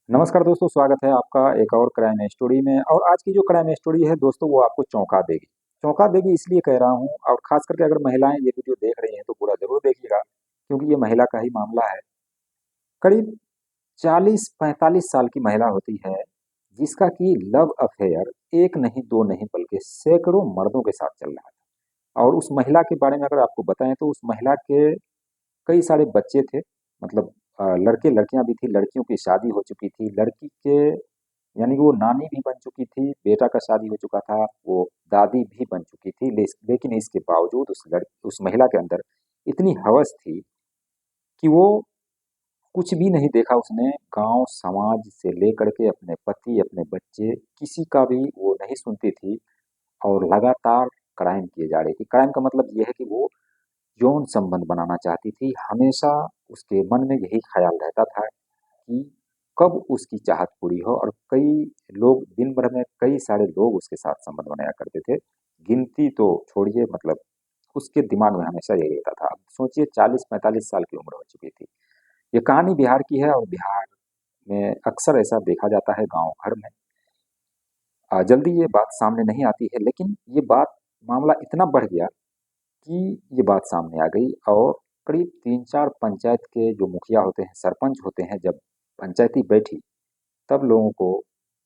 नमस्कार दोस्तों, स्वागत है आपका एक और क्राइम स्टोरी में। और आज की जो क्राइम स्टोरी है दोस्तों, वो आपको चौंका देगी। चौंका देगी इसलिए कह रहा हूँ, और खास करके अगर महिलाएं ये वीडियो देख रही हैं तो पूरा जरूर देखिएगा, क्योंकि ये महिला का ही मामला है। करीब 40-45 साल की महिला होती है, जिसका कि लव अफेयर एक नहीं दो नहीं बल्कि सैकड़ों मर्दों के साथ चल रहा था। और उस महिला के बारे में अगर आपको बताएं तो उस महिला के कई सारे बच्चे थे। मतलब लड़के लड़कियां भी थी, लड़कियों की शादी हो चुकी थी, लड़की के यानी कि वो नानी भी बन चुकी थी, बेटा का शादी हो चुका था, वो दादी भी बन चुकी थी। लेकिन इसके बावजूद उस महिला के अंदर इतनी हवस थी कि वो कुछ भी नहीं देखा उसने। गांव समाज से लेकर के अपने पति, अपने बच्चे, किसी का भी वो नहीं सुनती थी। और लगातार क्राइम किए जा रही थी। क्राइम का मतलब ये है कि वो यौन संबंध बनाना चाहती थी। हमेशा उसके मन में यही ख्याल रहता था कि कब उसकी चाहत पूरी हो। और कई लोग दिन भर में कई सारे लोग उसके साथ संबंध बनाया करते थे। गिनती तो छोड़िए, मतलब उसके दिमाग में हमेशा यही रहता था। अब सोचिए, 40-45 साल की उम्र हो चुकी थी। ये कहानी बिहार की है, और बिहार में अक्सर ऐसा देखा जाता है गांव घर में। जल्दी ये बात सामने नहीं आती है, लेकिन ये बात मामला इतना बढ़ गया कि ये बात सामने आ गई। और करीब 3-4 पंचायत के जो मुखिया होते हैं, सरपंच होते हैं, जब पंचायती बैठी, तब लोगों को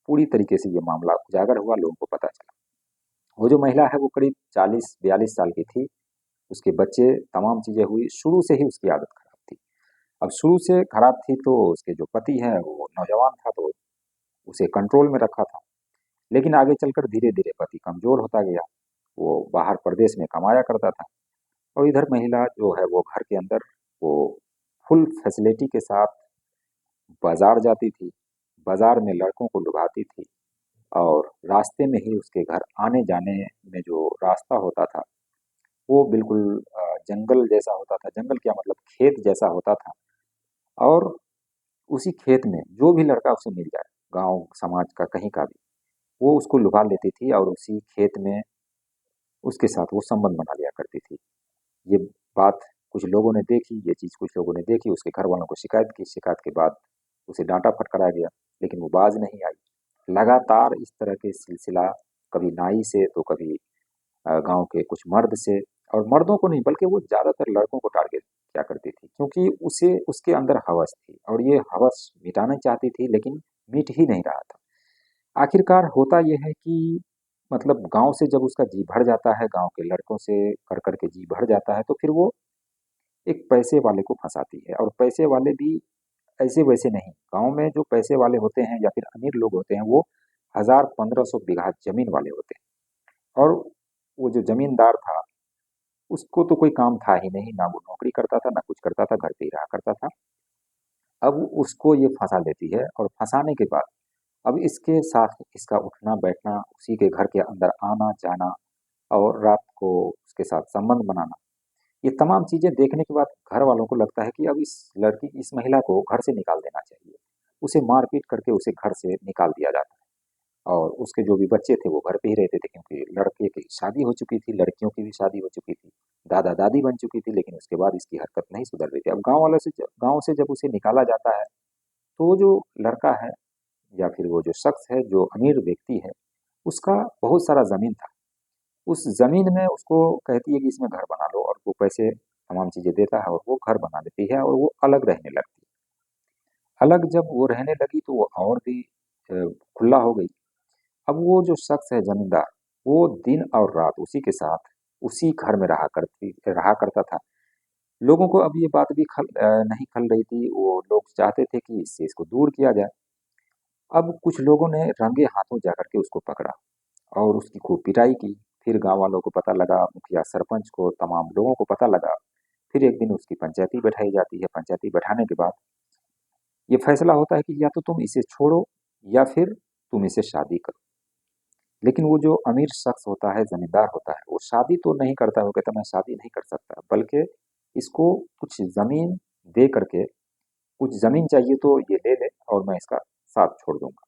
पूरी तरीके से ये मामला उजागर हुआ, लोगों को पता चला। वो जो महिला है वो करीब 40-42 साल की थी। उसके बच्चे, तमाम चीजें हुई। शुरू से ही उसकी आदत खराब थी। अब शुरू से खराब थी तो उसके जो पति है वो नौजवान था, तो उसे कंट्रोल में रखा था। लेकिन आगे चलकर धीरे धीरे पति कमजोर होता गया। वो बाहर प्रदेश में कमाया करता था, और इधर महिला जो है वो घर के अंदर वो फुल फैसिलिटी के साथ बाजार जाती थी। बाजार में लड़कों को लुभाती थी। और रास्ते में ही उसके घर आने जाने में जो रास्ता होता था, वो बिल्कुल जंगल जैसा होता था। जंगल क्या, मतलब खेत जैसा होता था। और उसी खेत में जो भी लड़का उसे मिल जाए, गांव समाज का कहीं का भी, वो उसको लुभा लेती थी और उसी खेत में उसके साथ वो संबंध बना लिया करती थी। ये बात कुछ लोगों ने देखी, ये चीज़ कुछ लोगों ने देखी, उसके घर वालों को शिकायत की। शिकायत के बाद उसे डांटा फटकारा गया, लेकिन वो बाज नहीं आई। लगातार इस तरह के सिलसिला, कभी नाई से तो कभी गांव के कुछ मर्द से। और मर्दों को नहीं बल्कि वो ज्यादातर लड़कों को टारगेट किया करती थी, क्योंकि उसे उसके अंदर हवस थी, और ये हवस मिटाना चाहती थी, लेकिन मिट ही नहीं रहा था। आखिरकार होता यह है कि मतलब गांव से जब उसका जी भर जाता है, गांव के लड़कों से कर कर के जी भर जाता है, तो फिर वो एक पैसे वाले को फंसाती है। और पैसे वाले भी ऐसे वैसे नहीं। गांव में जो पैसे वाले होते हैं या फिर अमीर लोग होते हैं, वो 1000-1500 बीघा जमीन वाले होते हैं। और वो जो जमींदार था, उसको तो कोई काम था ही नहीं, ना वो नौकरी करता था ना कुछ करता था, घर पे ही रहा करता था। अब उसको ये फंसा लेती है, और फंसाने के बाद अब इसके साथ इसका उठना बैठना, उसी के घर के अंदर आना जाना, और रात को उसके साथ संबंध बनाना, ये तमाम चीजें देखने के बाद घर वालों को लगता है कि अब इस महिला को घर से निकाल देना चाहिए। उसे मारपीट करके उसे घर से निकाल दिया जाता है। और उसके जो भी बच्चे थे वो घर पे ही रहते थे, क्योंकि लड़के की शादी हो चुकी थी, लड़कियों की भी शादी हो चुकी थी, दादा दादी बन चुकी थी। लेकिन उसके बाद इसकी हरकत नहीं सुधर रही थी। अब गांव से जब उसे निकाला जाता है, तो वो जो लड़का है या फिर वो जो शख्स है, जो अमीर व्यक्ति है, उसका बहुत सारा जमीन था। उस जमीन में उसको कहती है कि इसमें घर बना लो, और वो पैसे तमाम चीजें देता है, और वो घर बना देती है, और वो अलग रहने लगती है। अलग जब वो रहने लगी तो वो और भी खुला हो गई। अब वो जो शख्स है जमींदार, वो दिन और रात उसी के साथ उसी घर में रहा करता था। लोगों को अब ये बात भी नहीं खल रही थी। वो लोग चाहते थे कि इससे इसको दूर किया जाए। अब कुछ लोगों ने रंगे हाथों जाकर के उसको पकड़ा और उसकी खूब पिटाई की। फिर गांव वालों को पता लगा, मुखिया सरपंच को, तमाम लोगों को पता लगा। फिर एक दिन उसकी पंचायती बैठाई जाती है। पंचायती बैठाने के बाद ये फैसला होता है कि या तो तुम इसे छोड़ो या फिर तुम इसे शादी करो। लेकिन वो जो अमीर शख्स होता है, जमींदार होता है, वो शादी तो नहीं करता है। वो कहता मैं शादी नहीं कर सकता, बल्कि इसको कुछ जमीन दे करके, कुछ जमीन चाहिए तो ये ले ले और मैं इसका साथ छोड़ दूंगा।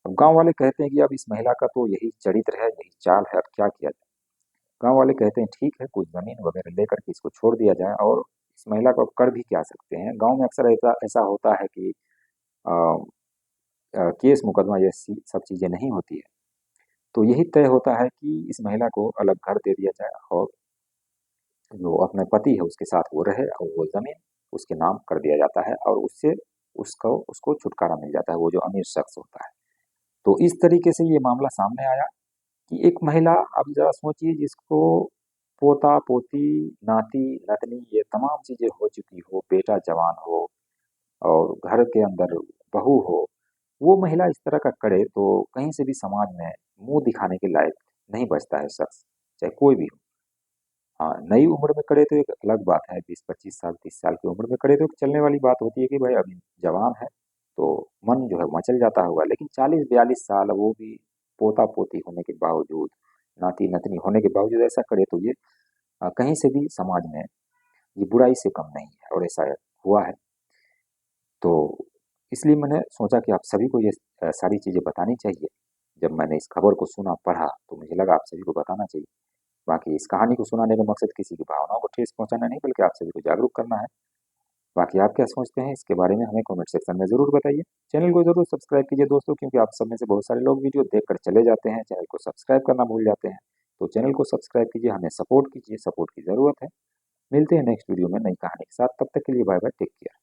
अब गांव वाले कहते हैं कि अब इस महिला का तो यही चरित्र है, यही चाल है, अब क्या किया जाए। गांव वाले कहते हैं ठीक है, कुछ जमीन वगैरह लेकर के इसको छोड़ दिया जाए। और इस महिला को अब कर भी क्या सकते हैं। गांव में अक्सर ऐसा ऐसा होता है कि केस मुकदमा ये सब चीज़ें नहीं होती है। तो यही तय होता है कि इस महिला को अलग घर दे दिया जाए और जो अपने पति है उसके साथ वो रहे और वो ज़मीन उसके नाम कर दिया जाता है और उससे उसको उसको छुटकारा मिल जाता है, वो जो अमीर शख्स होता है। तो इस तरीके से ये मामला सामने आया कि एक महिला, अब ज़रा सोचिए, जिसको पोता-पोती, नाती-नातनी ये तमाम चीज़ें हो चुकी हो, बेटा जवान हो और घर के अंदर बहू हो, वो महिला इस तरह का करे तो कहीं से भी समाज में मुँह दिखाने के लायक नहीं बचता है शख्स, चाहे कोई भी हो। हाँ, नई उम्र में करे तो एक अलग बात है, 20-25 साल, 30 साल की उम्र में करे तो एक चलने वाली बात होती है कि भाई अभी जवान है, तो मन जो है मचल जाता होगा। लेकिन 40-42 साल वो भी पोता-पोती होने के बावजूद, नाती-नतनी होने के बावजूद ऐसा करे तो ये कहीं से भी समाज में ये बुराई से कम नहीं है और ऐसा हुआ है। तो इसलिए मैंने सोचा कि आप सभी को ये सारी चीज़ें बतानी चाहिए। जब मैंने इस खबर को सुना, पढ़ा तो मुझे लगा आप सभी को बताना चाहिए। बाकी इस कहानी को सुनाने का मकसद किसी की भावनाओं को ठेस पहुँचाना नहीं, बल्कि आप सभी को जागरूक करना है। बाकी आप क्या सोचते हैं इसके बारे में हमें कमेंट सेक्शन में ज़रूर बताइए। चैनल को ज़रूर सब्सक्राइब कीजिए दोस्तों, क्योंकि आप सब में से बहुत सारे लोग वीडियो देखकर चले जाते हैं, चैनल को सब्सक्राइब करना भूल जाते हैं। तो चैनल को सब्सक्राइब कीजिए, हमें सपोर्ट कीजिए, सपोर्ट की ज़रूरत है। मिलते हैं नेक्स्ट वीडियो में नई कहानी के साथ, तब तक के लिए बाय बाय, टेक केयर।